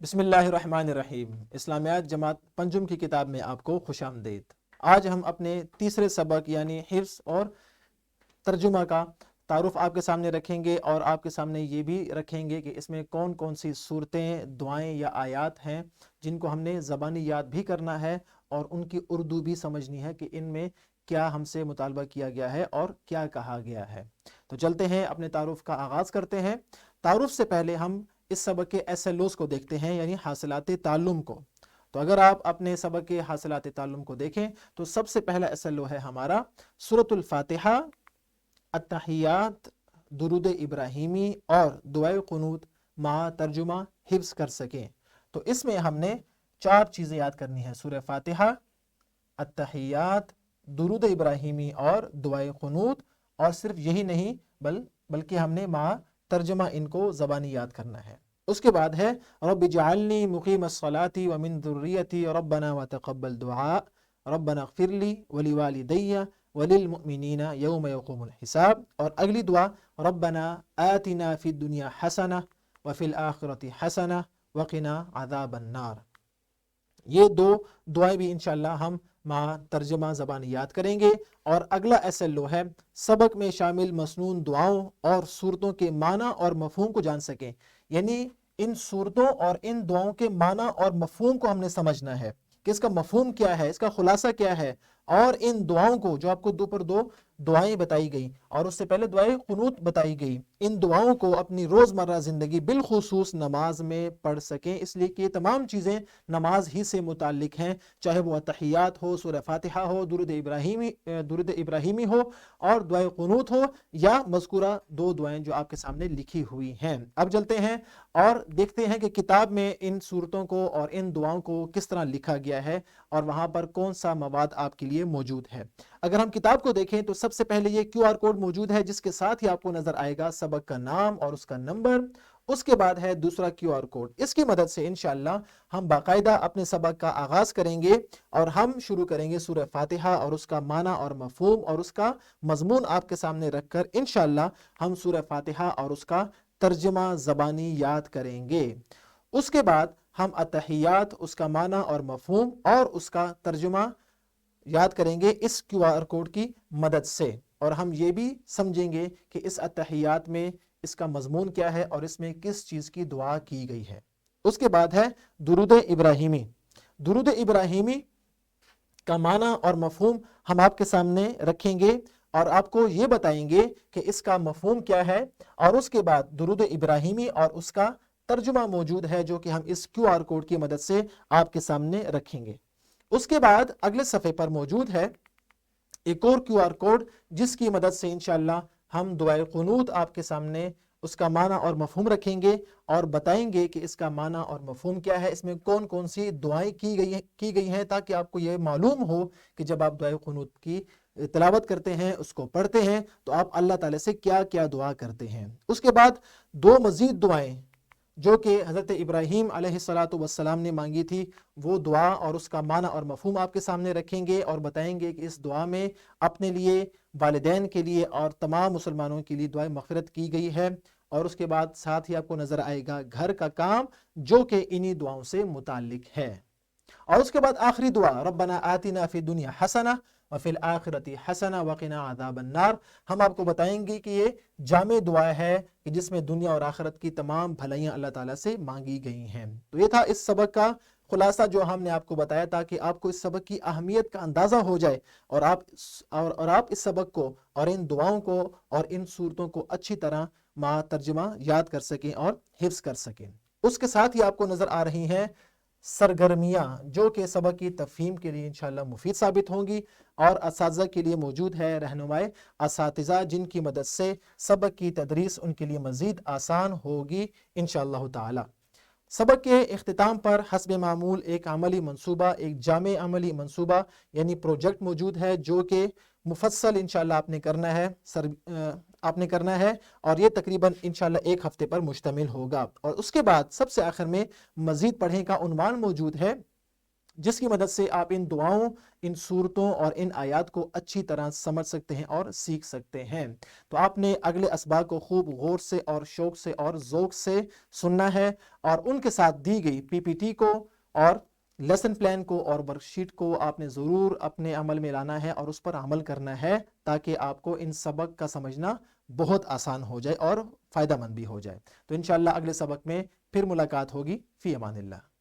بسم اللہ الرحمن الرحیم۔ اسلامیات جماعت پنجم کی کتاب میں آپ کو خوش آمدید۔ آج ہم اپنے تیسرے سبق یعنی حفظ اور ترجمہ کا تعارف آپ کے سامنے رکھیں گے، اور آپ کے سامنے یہ بھی رکھیں گے کہ اس میں کون کون سی صورتیں، دعائیں یا آیات ہیں جن کو ہم نے زبانی یاد بھی کرنا ہے اور ان کی اردو بھی سمجھنی ہے کہ ان میں کیا ہم سے مطالبہ کیا گیا ہے اور کیا کہا گیا ہے۔ تو چلتے ہیں، اپنے تعارف کا آغاز کرتے ہیں۔ تعارف سے پہلے ہم اس سبق کے SLOs کو دیکھتے ہیں، یعنی حاصلات تعلم کو۔ تو اگر آپ اپنے سبق کے حاصلات تعلم کو دیکھیں تو سب سے پہلا SLO ہے ہمارا سورۃ الفاتحہ، التحیات، درود ابراہیمی اور دعائے قنوت مع ترجمہ حفظ کر سکیں۔ تو اس میں ہم نے 4 چیزیں یاد کرنی ہیں: سورہ فاتحہ، التحیات، درود ابراہیمی اور دعائے قنوت، اور صرف یہی نہیں بلکہ ہم نے مع ترجمہ ان کو زبانی یاد کرنا ہے۔ اس کے بعد ہے رب اجعلنی مقیم الصلاۃ ومن ذریتی ربنا وتقبل دعاء ربنا اغفر لی ولوالدی وللمؤمنین یوم یقوم الحساب، اور اگلی دعا ربنا آتنا فی الدنیا حسنہ وفی الآخرۃ حسنہ وقنا عذاب النار۔ یہ 2 دعائیں بھی انشاءاللہ ہم مع ترجمہ زبانی یاد کریں گے۔ اور اگلا SLO ہے سبق میں شامل مسنون دعاؤں اور صورتوں کے معنی اور مفہوم کو جان سکیں، یعنی ان صورتوں اور ان دعاؤں کے معنی اور مفہوم کو ہم نے سمجھنا ہے کہ اس کا مفہوم کیا ہے، اس کا خلاصہ کیا ہے، اور ان دعاؤں کو جو آپ کو 2 پر 2 دعائیں بتائی گئی اور اس سے پہلے دعائیں قنوت بتائی گئی، ان دعاؤں کو اپنی روزمرہ زندگی بالخصوص نماز میں پڑھ سکیں، اس لیے کہ یہ تمام چیزیں نماز ہی سے متعلق ہیں، چاہے وہ تحیات ہو، سورہ فاتحہ ہو، درود ابراہیمی ہو اور دعائے قنوت ہو، یا مذکورہ 2 دعائیں جو آپ کے سامنے لکھی ہوئی ہیں۔ اب چلتے ہیں اور دیکھتے ہیں کہ کتاب میں ان صورتوں کو اور ان دعاؤں کو کس طرح لکھا گیا ہے اور وہاں پر کون سا مواد آپ کے لیے موجود ہے۔ اگر ہم کتاب کو دیکھیں تو سب سے پہلے یہ QR کوڈ موجود ہے، جس کے ساتھ ہی آپ کو نظر آئے گا سبق کا نام اور اس کا نمبر۔ اس کے بعد ہے دوسرا QR کوڈ، اس کی مدد سے انشاءاللہ ہم باقاعدہ اپنے سبق کا آغاز کریں گے اور ہم شروع کریں گے سورہ فاتحہ اور اس کا معنی اور مفہوم اور اس کا مضمون آپ کے سامنے رکھ کر انشاءاللہ ہم سورہ فاتحہ اور اس کا ترجمہ زبانی یاد کریں گے۔ اس کے بعد ہم التحیات، اس کا معنی اور مفہوم اور اس کا ترجمہ یاد کریں گے اس QR کوڈ کی مدد سے، اور ہم یہ بھی سمجھیں گے کہ اس التحیات میں اس کا مضمون کیا ہے اور اس میں کس چیز کی دعا کی گئی ہے۔ اس کے بعد ہے درود ابراہیمی۔ درود ابراہیمی کا معنی اور مفہوم ہم آپ کے سامنے رکھیں گے اور آپ کو یہ بتائیں گے کہ اس کا مفہوم کیا ہے، اور اس کے بعد درود ابراہیمی اور اس کا ترجمہ موجود ہے جو کہ ہم اس QR کوڈ کی مدد سے آپ کے سامنے رکھیں گے۔ اس کے بعد اگلے صفحے پر موجود ہے ایک اور QR کوڈ جس کی مدد سے انشاءاللہ ہم دعائے قنوت آپ کے سامنے اس کا معنی اور مفہوم رکھیں گے اور بتائیں گے کہ اس کا معنی اور مفہوم کیا ہے، اس میں کون کون سی دعائیں کی گئی ہیں، تاکہ آپ کو یہ معلوم ہو کہ جب آپ دعائے قنوت کی تلاوت کرتے ہیں، اس کو پڑھتے ہیں، تو آپ اللہ تعالیٰ سے کیا کیا دعا کرتے ہیں۔ اس کے بعد 2 مزید دعائیں جو کہ حضرت ابراہیم علیہ السلام نے مانگی تھی، وہ دعا اور اس کا معنی اور مفہوم آپ کے سامنے رکھیں گے اور بتائیں گے کہ اس دعا میں اپنے لیے، والدین کے لیے اور تمام مسلمانوں کے لیے دعائیں مغفرت کی گئی ہے۔ اور اس کے بعد ساتھ ہی آپ کو نظر آئے گا گھر کا کام جو کہ انہی دعاؤں سے متعلق ہے۔ اور اس کے بعد آخری دعا ربنا آتنا فی الدنیا حسنہ وفی الآخرۃ حسنہ وقنا عذاب النار، ہم آپ کو بتائیں گے کہ یہ جامع دعا ہے کہ جس میں دنیا اور آخرت کی تمام بھلائیاں اللہ تعالیٰ سے مانگی گئی ہیں۔ تو یہ تھا اس سبق کا خلاصہ جو ہم نے آپ کو بتایا تاکہ آپ کو اس سبق کی اہمیت کا اندازہ ہو جائے اور آپ اس سبق کو اور ان دعاؤں کو اور ان صورتوں کو اچھی طرح مع ترجمہ یاد کر سکیں اور حفظ کر سکیں۔ اس کے ساتھ ہی آپ کو نظر آ رہی ہیں سرگرمیاں جو کہ سبق کی تفہیم کے لیے انشاءاللہ مفید ثابت ہوں گی، اور اساتذہ کے لیے موجود ہے رہنمائے اساتذہ جن کی مدد سے سبق کی تدریس ان کے لیے مزید آسان ہوگی انشاءاللہ تعالی۔ سبق کے اختتام پر حسب معمول ایک عملی منصوبہ، ایک جامع عملی منصوبہ یعنی پروجیکٹ موجود ہے جو کہ مفصل انشاءاللہ آپ نے کرنا ہے اور یہ تقریباً انشاءاللہ 1 ہفتے پر مشتمل ہوگا۔ اور اس کے بعد سب سے آخر میں مزید پڑھیں کا عنوان موجود ہے جس کی مدد سے آپ ان دعاؤں، ان صورتوں اور ان آیات کو اچھی طرح سمجھ سکتے ہیں اور سیکھ سکتے ہیں۔ تو آپ نے اگلے اسباق کو خوب غور سے اور شوق سے اور ذوق سے سننا ہے، اور ان کے ساتھ دی گئی پی پی ٹی کو اور لیسن پلان کو اور ورک شیٹ کو آپ نے ضرور اپنے عمل میں لانا ہے اور اس پر عمل کرنا ہے، تاکہ آپ کو ان سبق کا سمجھنا بہت آسان ہو جائے اور فائدہ مند بھی ہو جائے۔ تو انشاءاللہ اگلے سبق میں پھر ملاقات ہوگی۔ فی امان اللہ۔